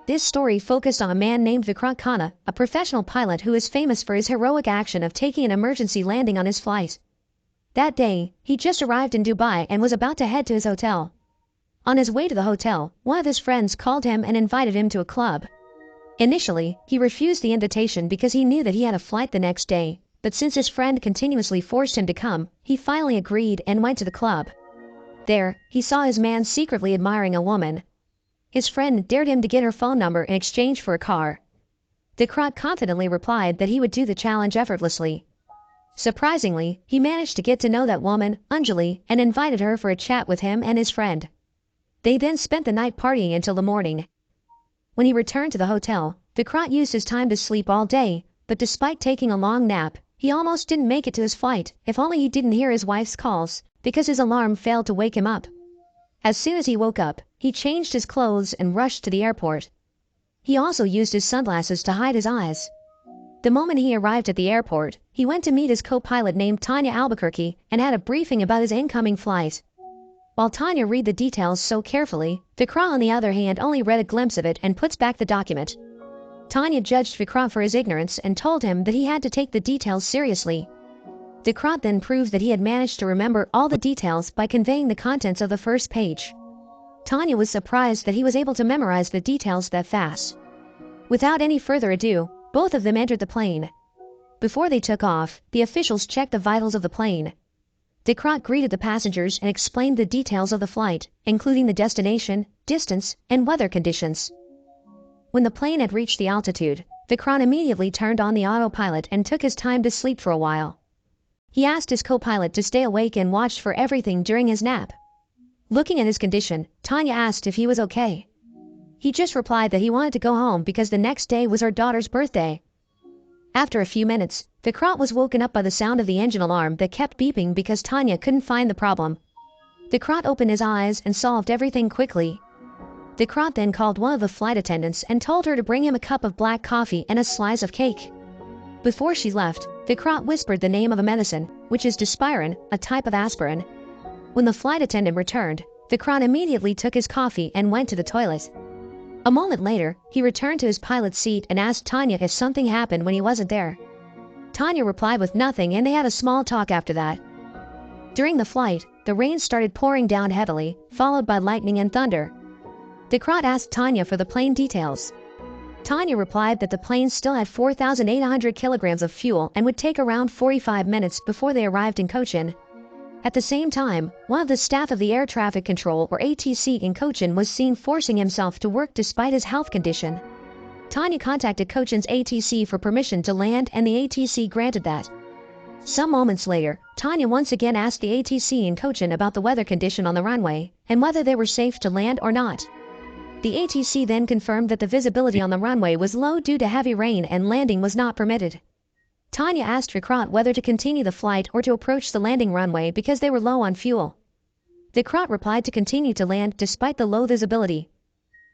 This story focused on a man named Vikrant Khanna, a professional pilot who is famous for his heroic action of taking an emergency landing on his flight. That day, he just arrived in Dubai and was about to head to his hotel. On his way to the hotel, one of his friends called him and invited him to a club. Initially, he refused the invitation because he knew that he had a flight the next day, but since his friend continuously forced him to come, he finally agreed and went to the club. There, he saw his man secretly admiring a woman. His friend dared him to get her phone number in exchange for a car. Vikrant confidently replied that he would do the challenge effortlessly. Surprisingly, he managed to get to know that woman, Anjali, and invited her for a chat with him and his friend. They then spent the night partying until the morning. When he returned to the hotel, Vikrant used his time to sleep all day, but despite taking a long nap, he almost didn't make it to his flight, if only he didn't hear his wife's calls, because his alarm failed to wake him up. As soon as he woke up, he changed his clothes and rushed to the airport. He also used his sunglasses to hide his eyes. The moment he arrived at the airport, he went to meet his co-pilot named Tanya Albuquerque and had a briefing about his incoming flight. While Tanya read the details so carefully, Vikrant on the other hand only read a glimpse of it and puts back the document. Tanya judged Vikrant for his ignorance and told him that he had to take the details seriously. Vikrant then proved that he had managed to remember all the details by conveying the contents of the first page. Tanya was surprised that he was able to memorize the details that fast. Without any further ado, both of them entered the plane. Before they took off, the officials checked the vitals of the plane. Vikrant greeted the passengers and explained the details of the flight, including the destination, distance, and weather conditions. When the plane had reached the altitude, Vikrant immediately turned on the autopilot and took his time to sleep for a while. He asked his co-pilot to stay awake and watch for everything during his nap. Looking at his condition, Tanya asked if he was okay. He just replied that he wanted to go home because the next day was her daughter's birthday. After a few minutes, Vikrant was woken up by the sound of the engine alarm that kept beeping because Tanya couldn't find the problem. Vikrant opened his eyes and solved everything quickly. Vikrant then called one of the flight attendants and told her to bring him a cup of black coffee and a slice of cake. Before she left, Vikrant whispered the name of a medicine, which is Dispirin, a type of aspirin. When the flight attendant returned, Vikrant immediately took his coffee and went to the toilet. A moment later, he returned to his pilot's seat and asked Tanya if something happened when he wasn't there. Tanya replied with nothing and they had a small talk after that. During the flight, the rain started pouring down heavily, followed by lightning and thunder. Vikrant asked Tanya for the plane details. Tanya replied that the plane still had 4,800 kilograms of fuel and would take around 45 minutes before they arrived in Cochin. At the same time, one of the staff of the Air Traffic Control or ATC in Cochin was seen forcing himself to work despite his health condition. Tanya contacted Cochin's ATC for permission to land and the ATC granted that. Some moments later, Tanya once again asked the ATC in Cochin about the weather condition on the runway and whether they were safe to land or not. The ATC then confirmed that the visibility on the runway was low due to heavy rain and landing was not permitted. Tanya asked Vikrant whether to continue the flight or to approach the landing runway because they were low on fuel. Vikrant replied to continue to land despite the low visibility.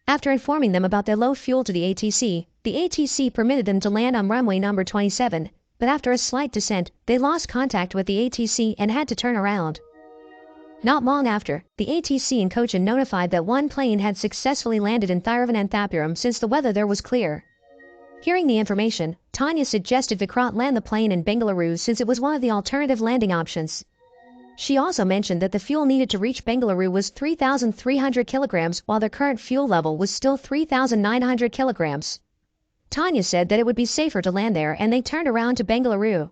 After informing them about their low fuel to the ATC permitted them to land on runway number 27, but after a slight descent, they lost contact with the ATC and had to turn around. Not long after, the ATC in Cochin notified that one plane had successfully landed in Thiruvananthapuram since the weather there was clear. Hearing the information, Tanya suggested Vikrant land the plane in Bengaluru since it was one of the alternative landing options. She also mentioned that the fuel needed to reach Bengaluru was 3,300 kilograms while their current fuel level was still 3,900 kilograms. Tanya said that it would be safer to land there and they turned around to Bengaluru.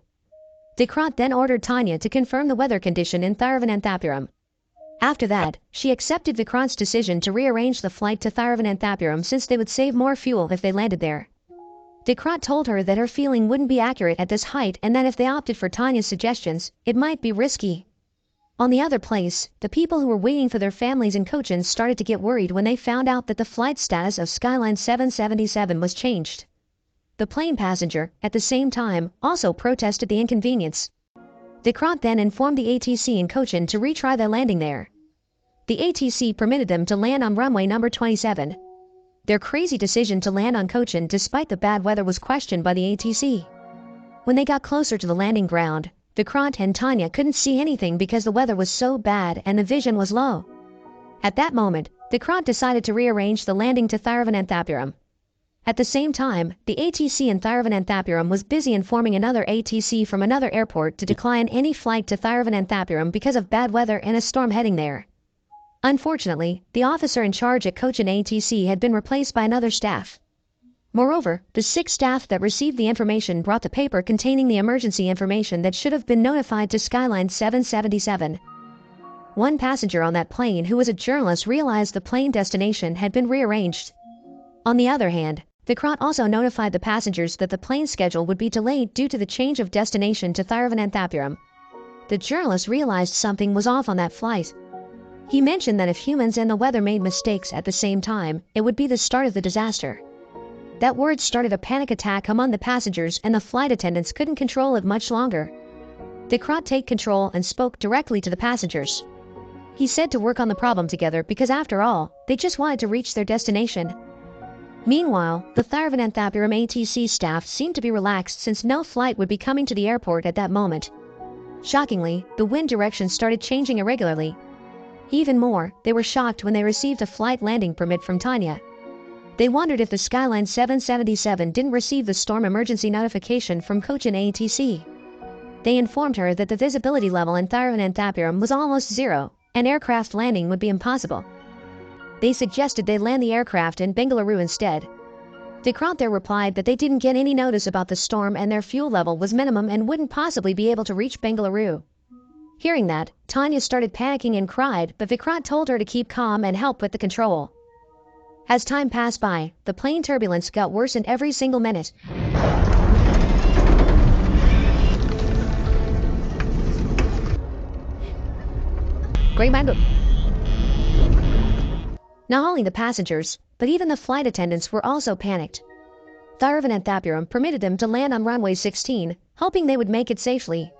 Vikrant then ordered Tanya to confirm the weather condition in Thiruvananthapuram. After that, she accepted Vikrant's decision to rearrange the flight to Thiruvananthapuram since they would save more fuel if they landed there. Vikrant told her that her feeling wouldn't be accurate at this height and that if they opted for Tanya's suggestions, it might be risky. On the other place, the people who were waiting for their families in Cochin started to get worried when they found out that the flight status of Skyline 777 was changed. The plane passenger, at the same time, also protested the inconvenience. Vikrant then informed the ATC in Cochin to retry their landing there. The ATC permitted them to land on runway number 27. Their crazy decision to land on Cochin despite the bad weather was questioned by the ATC. When they got closer to the landing ground, Vikrant and Tanya couldn't see anything because the weather was so bad and the vision was low. At that moment, Vikrant decided to rearrange the landing to Thiruvananthapuram. At the same time, the ATC in Thiruvananthapuram was busy informing another ATC from another airport to decline any flight to Thiruvananthapuram because of bad weather and a storm heading there. Unfortunately, the officer in charge at Cochin ATC had been replaced by another staff. Moreover, the 6 staff that received the information brought the paper containing the emergency information that should have been notified to Skyline 777. One passenger on that plane who was a journalist realized the plane destination had been rearranged. On the other hand, Vikrant also notified the passengers that the plane schedule would be delayed due to the change of destination to Thiruvananthapuram. The journalist realized something was off on that flight. He mentioned that if humans and the weather made mistakes at the same time, it would be the start of the disaster. That word started a panic attack among the passengers and the flight attendants couldn't control it much longer. Vikrant took control and spoke directly to the passengers. He said to work on the problem together because after all, they just wanted to reach their destination. Meanwhile, the Thiruvananthapuram ATC staff seemed to be relaxed since no flight would be coming to the airport at that moment. Shockingly, the wind direction started changing irregularly. Even more, they were shocked when they received a flight landing permit from Tanya. They wondered if the Skyline 777 didn't receive the storm emergency notification from Cochin ATC. They informed her that the visibility level in Thiruvananthapuram was almost zero, and aircraft landing would be impossible. They suggested they land the aircraft in Bengaluru instead. Vikrant there replied that they didn't get any notice about the storm and their fuel level was minimum and wouldn't possibly be able to reach Bengaluru. Hearing that, Tanya started panicking and cried, but Vikrant told her to keep calm and help with the control. As time passed by, the plane turbulence got worse in every single minute. Great mind. Not only the passengers, but even the flight attendants were also panicked. Thiruvananthapuram permitted them to land on runway 16, hoping they would make it safely.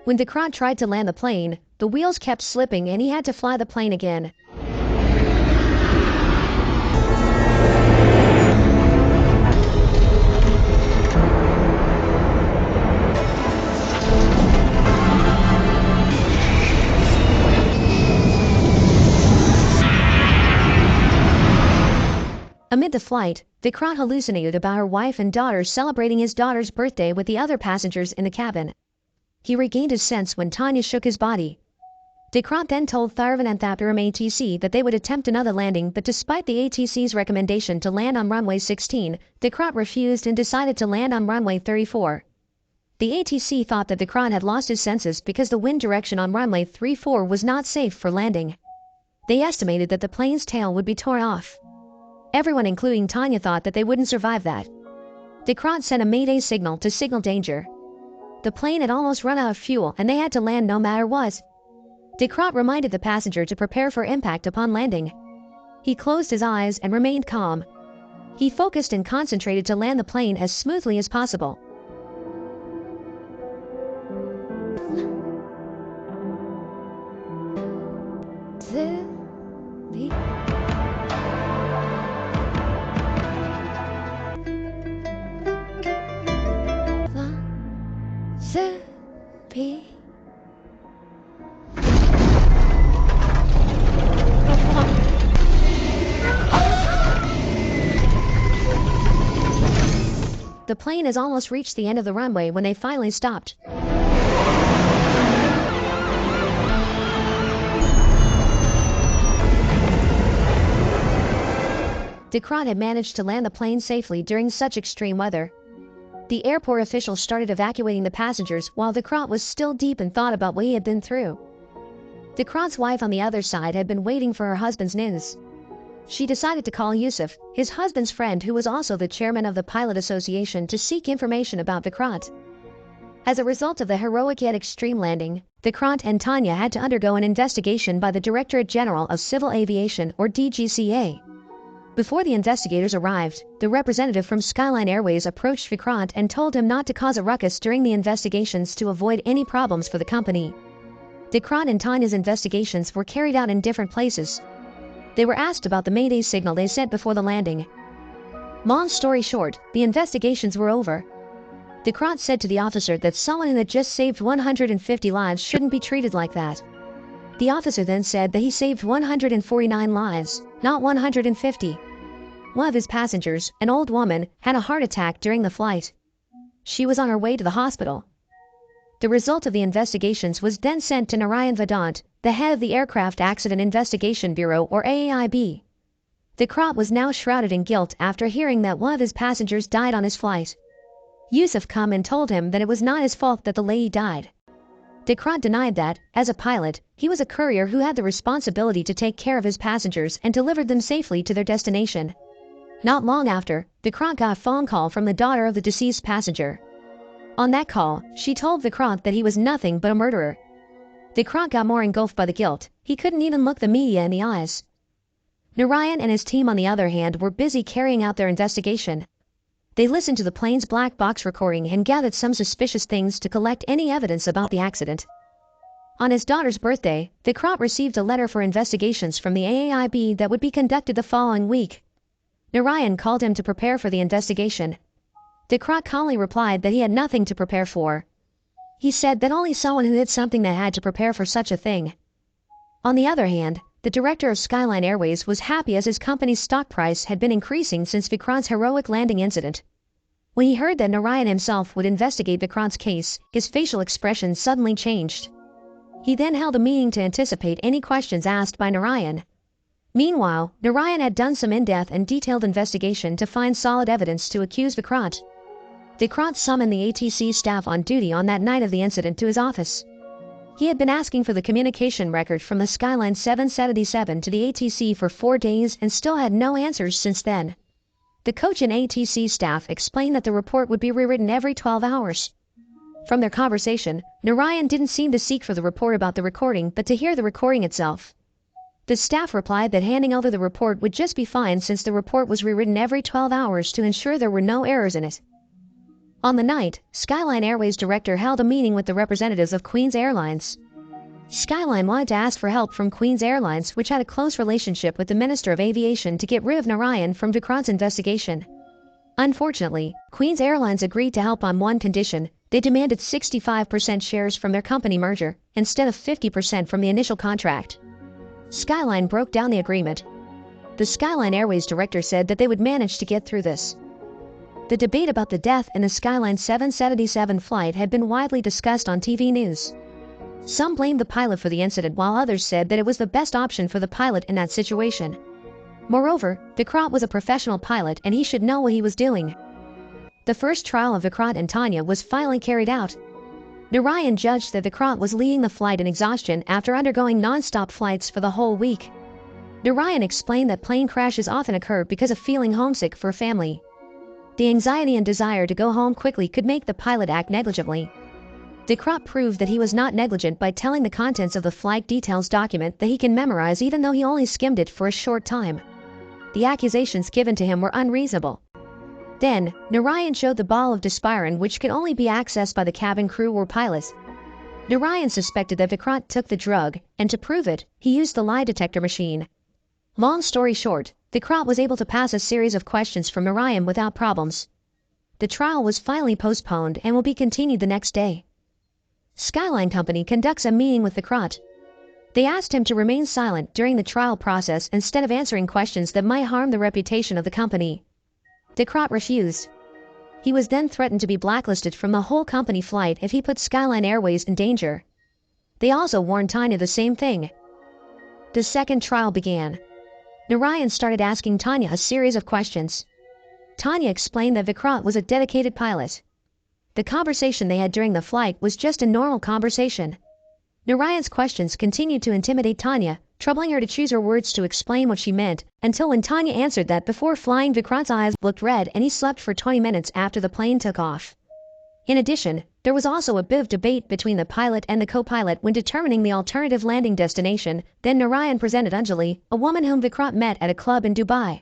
When Vikrant tried to land the plane, the wheels kept slipping and he had to fly the plane again. Amid the flight, Vikrant hallucinated about her wife and daughter celebrating his daughter's birthday with the other passengers in the cabin. He regained his sense when Tanya shook his body. Vikrant then told Thiruvananthapuram ATC that they would attempt another landing, but despite the ATC's recommendation to land on runway 16, Vikrant refused and decided to land on runway 34. The ATC thought that Vikrant had lost his senses because the wind direction on runway 34 was not safe for landing. They estimated that the plane's tail would be torn off. Everyone including Tanya thought that they wouldn't survive that. Vikrant sent a mayday signal to signal danger. The plane had almost run out of fuel and they had to land no matter what. Vikrant reminded the passenger to prepare for impact upon landing. He closed his eyes and remained calm. He focused and concentrated to land the plane as smoothly as possible. The plane has almost reached the end of the runway when they finally stopped. Vikrant had managed to land the plane safely during such extreme weather. The airport officials started evacuating the passengers while Vikrant was still deep in thought about what he had been through. Vikrant's wife on the other side had been waiting for her husband's news. She decided to call Yusuf, his husband's friend who was also the chairman of the Pilot Association, to seek information about Vikrant. As a result of the heroic yet extreme landing, Vikrant and Tanya had to undergo an investigation by the Directorate General of Civil Aviation, or DGCA. Before the investigators arrived, the representative from Skyline Airways approached Vikrant and told him not to cause a ruckus during the investigations to avoid any problems for the company. Vikrant and Tanya's investigations were carried out in different places. They were asked about the Mayday signal they sent before the landing. Long story short, the investigations were over. Vikrant said to the officer that someone who had just saved 150 lives shouldn't be treated like that. The officer then said that he saved 149 lives, not 150. one of his passengers, an old woman, had a heart attack during the flight. She was on her way to the hospital. The result of the investigations was then sent to Narayan Vedant, the head of the Aircraft Accident Investigation Bureau or AAIB. Vikrant was now shrouded in guilt after hearing that one of his passengers died on his flight. Yusuf come and told him that it was not his fault that the lady died. Vikrant denied that, as a pilot, he was a courier who had the responsibility to take care of his passengers and delivered them safely to their destination. Not long after, Vikrant got a phone call from the daughter of the deceased passenger. On that call, she told Vikrant that he was nothing but a murderer. Vikrant got more engulfed by the guilt, he couldn't even look the media in the eyes. Narayan and his team on the other hand were busy carrying out their investigation. They listened to the plane's black box recording and gathered some suspicious things to collect any evidence about the accident. On his daughter's birthday, Vikrant received a letter for investigations from the AAIB that would be conducted the following week. Narayan called him to prepare for the investigation. Vikrant calmly replied that he had nothing to prepare for. He said that only someone who did something that had to prepare for such a thing. On the other hand, the director of Skyline Airways was happy as his company's stock price had been increasing since Vikrant's heroic landing incident. When he heard that Narayan himself would investigate Vikrant's case, his facial expression suddenly changed. He then held a meeting to anticipate any questions asked by Narayan. Meanwhile, Narayan had done some in-depth and detailed investigation to find solid evidence to accuse Vikrant. Vikrant summoned the ATC staff on duty on that night of the incident to his office. He had been asking for the communication record from the Skyline 777 to the ATC for 4 days and still had no answers since then. The coach and ATC staff explained that the report would be rewritten every 12 hours. From their conversation, Narayan didn't seem to seek for the report about the recording but to hear the recording itself. The staff replied that handing over the report would just be fine since the report was rewritten every 12 hours to ensure there were no errors in it. On the night, Skyline Airways director held a meeting with the representatives of Queen's Airlines. Skyline wanted to ask for help from Queen's Airlines, which had a close relationship with the Minister of Aviation, to get rid of Narayan from Vikrant's investigation. Unfortunately, Queen's Airlines agreed to help on one condition. They demanded 65% shares from their company merger, instead of 50% from the initial contract. Skyline broke down the agreement. The Skyline Airways director said that they would manage to get through this. The debate about the death in the Skyline 777 flight had been widely discussed on TV news. Some blamed the pilot for the incident while others said that it was the best option for the pilot in that situation. Moreover, Vikrant was a professional pilot and he should know what he was doing. The first trial of Vikrant and Tanya was finally carried out. Narayan judged that Vikrant was leading the flight in exhaustion after undergoing non-stop flights for the whole week. Narayan explained that plane crashes often occur because of feeling homesick for family. The anxiety and desire to go home quickly could make the pilot act negligently. Vikrant proved that he was not negligent by telling the contents of the flight details document that he can memorize even though he only skimmed it for a short time. The accusations given to him were unreasonable. Then, Narayan showed the ball of Despirin which could only be accessed by the cabin crew or pilots. Narayan suspected that Vikrant took the drug, and to prove it, he used the lie detector machine. Long story short, Vikrant was able to pass a series of questions from Narayan without problems. The trial was finally postponed and will be continued the next day. Skyline Company conducts a meeting with Vikrant. They asked him to remain silent during the trial process instead of answering questions that might harm the reputation of the company. Vikrant refused. He was then threatened to be blacklisted from the whole company flight if he put Skyline Airways in danger. They also warned Tanya the same thing. The second trial began. Narayan started asking Tanya a series of questions. Tanya explained that Vikrant was a dedicated pilot. The conversation they had during the flight was just a normal conversation. Narayan's questions continued to intimidate Tanya, troubling her to choose her words to explain what she meant, until when Tanya answered that before flying Vikrant's eyes looked red and he slept for 20 minutes after the plane took off. In addition, there was also a bit of debate between the pilot and the co-pilot when determining the alternative landing destination. Then Narayan presented Anjali, a woman whom Vikrant met at a club in Dubai.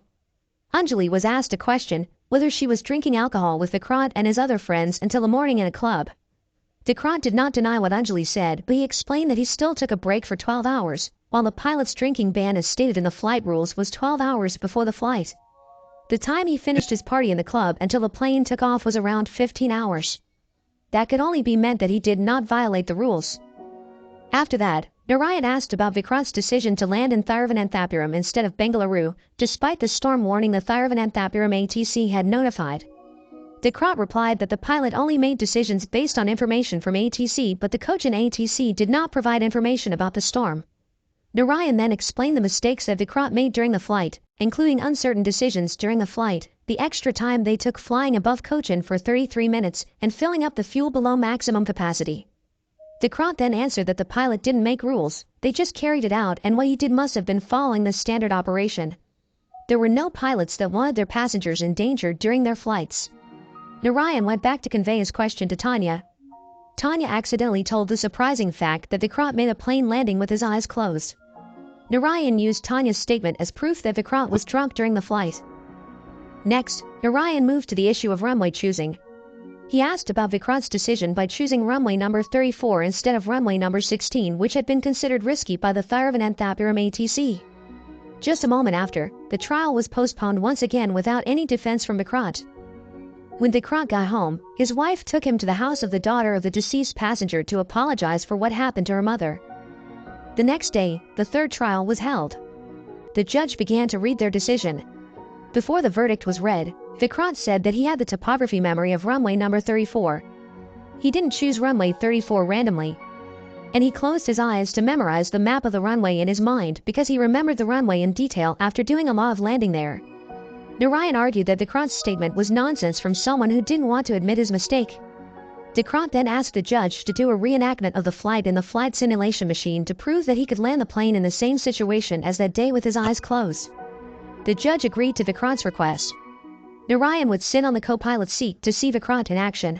Anjali was asked a question, whether she was drinking alcohol with Vikrant and his other friends until the morning in a club. Vikrant did not deny what Anjali said, but he explained that he still took a break for 12 hours, while the pilot's drinking ban as stated in the flight rules was 12 hours before the flight. The time he finished his party in the club until the plane took off was around 15 hours. That could only be meant that he did not violate the rules. After that, Narayan asked about Vikrant's decision to land in Thiruvananthapuram instead of Bengaluru, despite the storm warning the Thiruvananthapuram ATC had notified. Vikrant replied that the pilot only made decisions based on information from ATC, but the Cochin ATC did not provide information about the storm. Narayan then explained the mistakes that Vikrant made during the flight, including uncertain decisions during the flight, the extra time they took flying above Cochin for 33 minutes, and filling up the fuel below maximum capacity. Vikrant then answered that the pilot didn't make rules, they just carried it out, and what he did must have been following the standard operation. There were no pilots that wanted their passengers in danger during their flights. Narayan went back to convey his question to Tanya. Tanya accidentally told the surprising fact that Vikrant made a plane landing with his eyes closed. Narayan used Tanya's statement as proof that Vikrant was drunk during the flight. Next, Narayan moved to the issue of runway choosing. He asked about Vikrant's decision by choosing runway number 34 instead of runway number 16, which had been considered risky by the Thiruvananthapuram ATC. Just a moment after, the trial was postponed once again without any defense from Vikrant. When Vikrant got home, his wife took him to the house of the daughter of the deceased passenger to apologize for what happened to her mother. The next day, the third trial was held. The judge began to read their decision. Before the verdict was read, Vikrant said that he had the topography memory of runway number 34. He didn't choose runway 34 randomly. And he closed his eyes to memorize the map of the runway in his mind because he remembered the runway in detail after doing a lot of landing there. Narayan argued that Vikrant's statement was nonsense from someone who didn't want to admit his mistake. Vikrant then asked the judge to do a reenactment of the flight in the flight simulation machine to prove that he could land the plane in the same situation as that day with his eyes closed. The judge agreed to Vikrant's request. Narayan would sit on the co-pilot's seat to see Vikrant in action.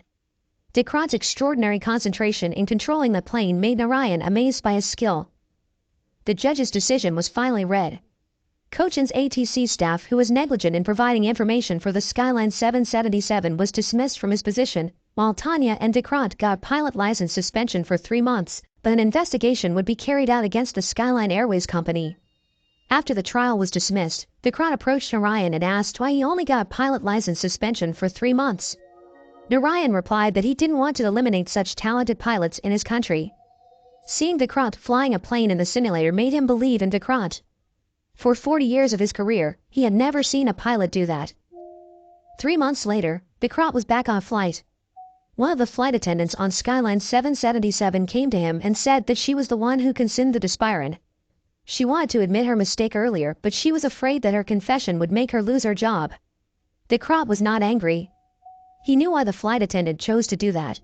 Vikrant's extraordinary concentration in controlling the plane made Narayan amazed by his skill. The judge's decision was finally read. Cochin's ATC staff, who was negligent in providing information for the Skyline 777, was dismissed from his position, while Tanya and Vikrant got pilot license suspension for 3 months, but an investigation would be carried out against the Skyline Airways company. After the trial was dismissed, Vikrant approached Narayan and asked why he only got pilot license suspension for 3 months. Narayan replied that he didn't want to eliminate such talented pilots in his country. Seeing Vikrant flying a plane in the simulator made him believe in Vikrant. For 40 years of his career, he had never seen a pilot do that. 3 months later, Vikrant was back on flight. One of the flight attendants on Skyline 777 came to him and said that she was the one who consumed the Despirin. She wanted to admit her mistake earlier, but she was afraid that her confession would make her lose her job. Vikrant was not angry. He knew why the flight attendant chose to do that.